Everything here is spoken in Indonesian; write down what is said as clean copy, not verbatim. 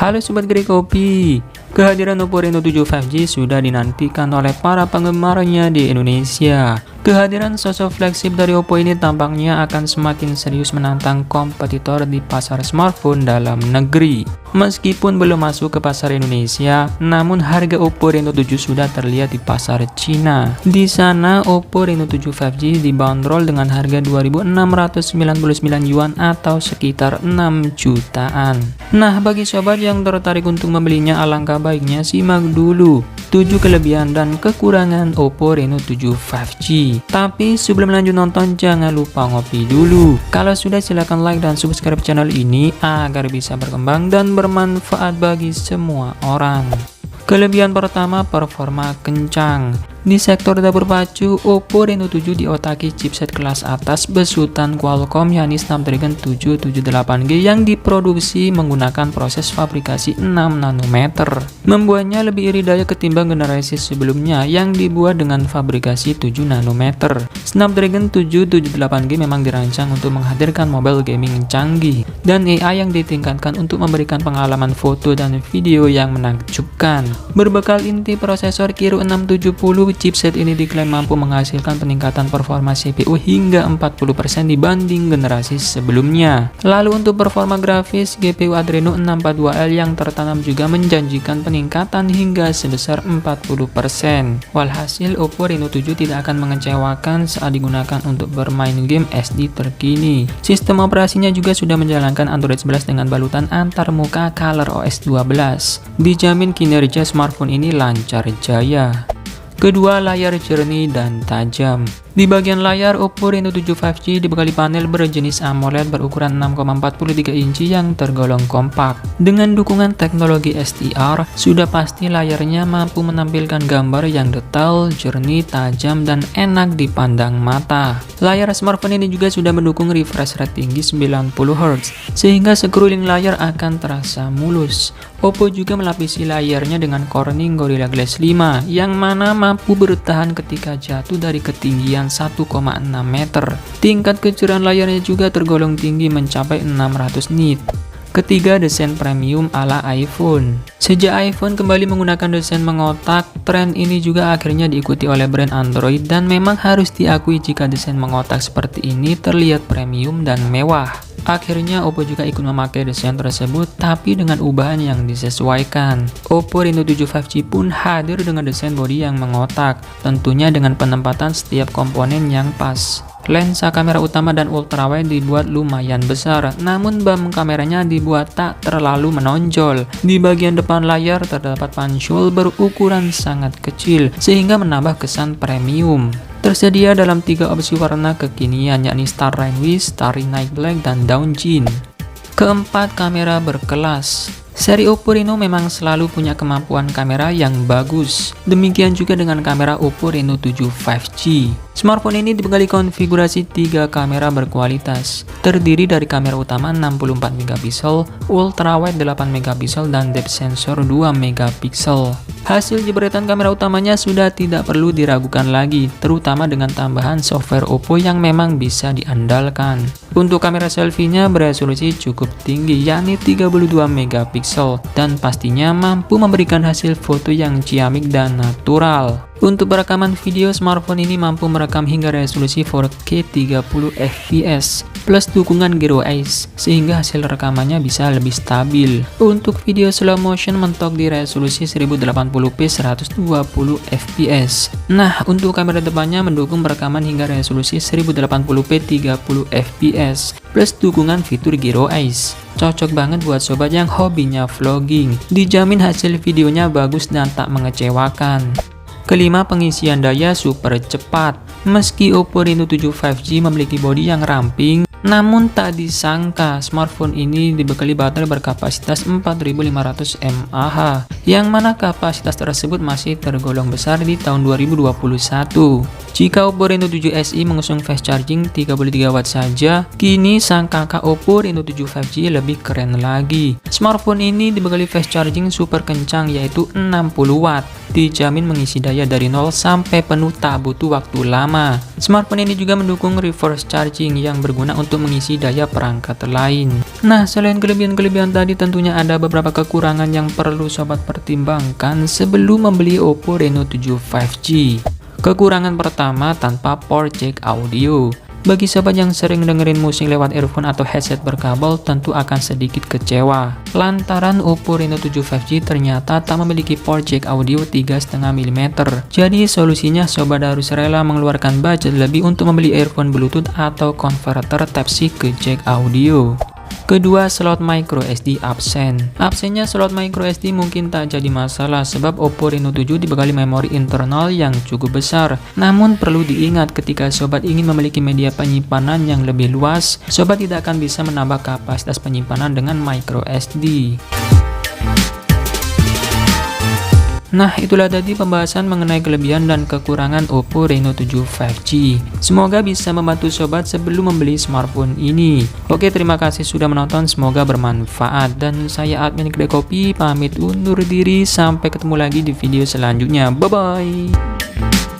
Halo Sobat Gerai Kopi, kehadiran Oppo Reno 7 5G sudah dinantikan oleh para penggemarnya di Indonesia. Kehadiran sosok flagship dari Oppo ini tampaknya akan semakin serius menantang kompetitor di pasar smartphone dalam negeri. Meskipun belum masuk ke pasar Indonesia, namun harga Oppo Reno 7 sudah terlihat di pasar Cina. Di sana, Oppo Reno 7 5G dibanderol dengan harga 2.699 yuan atau sekitar 6 jutaan. Nah, bagi sobat yang tertarik untuk membelinya, alangkah baiknya simak dulu 7 kelebihan dan kekurangan Oppo Reno 7 5G. Tapi sebelum lanjut nonton, jangan lupa ngopi dulu. Kalau sudah, silahkan like dan subscribe channel ini agar bisa berkembang dan bermanfaat bagi semua orang. Kelebihan pertama, performa kencang. Di sektor dapur pacu, Oppo Reno 7 diotaki chipset kelas atas besutan Qualcomm yakni Snapdragon 778G yang diproduksi menggunakan proses fabrikasi 6 nanometer. Membuatnya lebih irit daya ketimbang generasi sebelumnya yang dibuat dengan fabrikasi 7 nanometer. Snapdragon 778G memang dirancang untuk menghadirkan mobile gaming canggih dan AI yang ditingkatkan untuk memberikan pengalaman foto dan video yang menakjubkan. Berbekal inti prosesor Kirin 670, chipset ini diklaim mampu menghasilkan peningkatan performa CPU hingga 40% dibanding generasi sebelumnya. Lalu untuk performa grafis, GPU Adreno 642L yang tertanam juga menjanjikan peningkatan hingga sebesar 40%. Walhasil, Oppo Reno 7 tidak akan mengecewakan saat digunakan untuk bermain game SD terkini. Sistem operasinya juga sudah menjalankan Android 11 dengan balutan antarmuka ColorOS 12. Dijamin kinerja smartphone ini lancar jaya. Kedua, layar jernih dan tajam. Di bagian layar, Oppo Reno 7 5G dibekali panel berjenis AMOLED berukuran 6,43 inci yang tergolong kompak. Dengan dukungan teknologi STR, sudah pasti layarnya mampu menampilkan gambar yang detail, jernih, tajam, dan enak dipandang mata. Layar smartphone ini juga sudah mendukung refresh rate tinggi 90Hz, sehingga scrolling layar akan terasa mulus. Oppo juga melapisi layarnya dengan Corning Gorilla Glass 5, yang mana mampu bertahan ketika jatuh dari ketinggian 1,6 meter. Tingkat kecerahan layarnya juga tergolong tinggi mencapai 600 nit. Ketiga, desain premium ala iPhone. Sejak iPhone kembali menggunakan desain mengotak, tren ini juga akhirnya diikuti oleh brand Android dan memang harus diakui jika desain mengotak seperti ini terlihat premium dan mewah. Akhirnya Oppo juga ikut memakai desain tersebut tapi dengan ubahan yang disesuaikan. Oppo Reno 7 5G pun hadir dengan desain bodi yang mengotak, tentunya dengan penempatan setiap komponen yang pas. Lensa kamera utama dan ultrawide dibuat lumayan besar, namun bum kameranya dibuat tak terlalu menonjol. Di bagian depan layar terdapat pansul berukuran sangat kecil, sehingga menambah kesan premium. Tersedia dalam 3 opsi warna kekinian, yakni Starry White, Starry Night Black, dan Dawn Jean. Keempat, kamera berkelas. Seri Oppo Reno memang selalu punya kemampuan kamera yang bagus. Demikian juga dengan kamera Oppo Reno 7 5G. Smartphone ini dibekali konfigurasi 3 kamera berkualitas, terdiri dari kamera utama 64 megapiksel, ultrawide 8 megapiksel, dan depth sensor 2 megapiksel. Hasil jebretan kamera utamanya sudah tidak perlu diragukan lagi, terutama dengan tambahan software Oppo yang memang bisa diandalkan. Untuk kamera selfie-nya beresolusi cukup tinggi, yakni 32 megapiksel, dan pastinya mampu memberikan hasil foto yang ciamik dan natural. Untuk perekaman video, smartphone ini mampu merekam hingga resolusi 4K 30 fps plus dukungan Gyro Eyes, sehingga hasil rekamannya bisa lebih stabil. Untuk video slow motion mentok di resolusi 1080p 120 fps. Nah, untuk kamera depannya mendukung perekaman hingga resolusi 1080p 30 fps plus dukungan fitur Gyro Eyes. Cocok banget buat sobat yang hobinya vlogging. Dijamin hasil videonya bagus dan tak mengecewakan. Kelima, pengisian daya super cepat. Meski Oppo Reno 7 5G memiliki bodi yang ramping, namun tak disangka smartphone ini dibekali baterai berkapasitas 4500 mAh, yang mana kapasitas tersebut masih tergolong besar di tahun 2021. Jika Oppo Reno 7 SE mengusung fast charging 33 watt saja, kini sang kakak Oppo Reno 7 5G lebih keren lagi. Smartphone ini dibekali fast charging super kencang yaitu 60 watt. Dijamin mengisi daya dari 0 sampai penuh tak butuh waktu lama. Smartphone ini juga mendukung reverse charging yang berguna untuk untuk mengisi daya perangkat lain. Nah, selain kelebihan-kelebihan tadi, tentunya ada beberapa kekurangan yang perlu sobat pertimbangkan sebelum membeli Oppo Reno 7 5G. Kekurangan pertama, tanpa port jack audio. Bagi sobat yang sering dengerin musik lewat earphone atau headset berkabel, tentu akan sedikit kecewa lantaran Oppo Reno 7 5G ternyata tak memiliki port jack audio 3,5 mm. Jadi solusinya sobat harus rela mengeluarkan budget lebih untuk membeli earphone Bluetooth atau konverter Type-C ke jack audio. Kedua, slot micro SD absen. Absennya slot micro SD mungkin tak jadi masalah sebab Oppo Reno 7 dibekali memori internal yang cukup besar. Namun perlu diingat ketika sobat ingin memiliki media penyimpanan yang lebih luas, sobat tidak akan bisa menambah kapasitas penyimpanan dengan micro SD. Nah, itulah tadi pembahasan mengenai kelebihan dan kekurangan Oppo Reno 7 5G. Semoga bisa membantu sobat sebelum membeli smartphone ini. Oke, terima kasih sudah menonton, semoga bermanfaat. Dan saya admin Kedai Kopi pamit undur diri, sampai ketemu lagi di video selanjutnya. Bye-bye.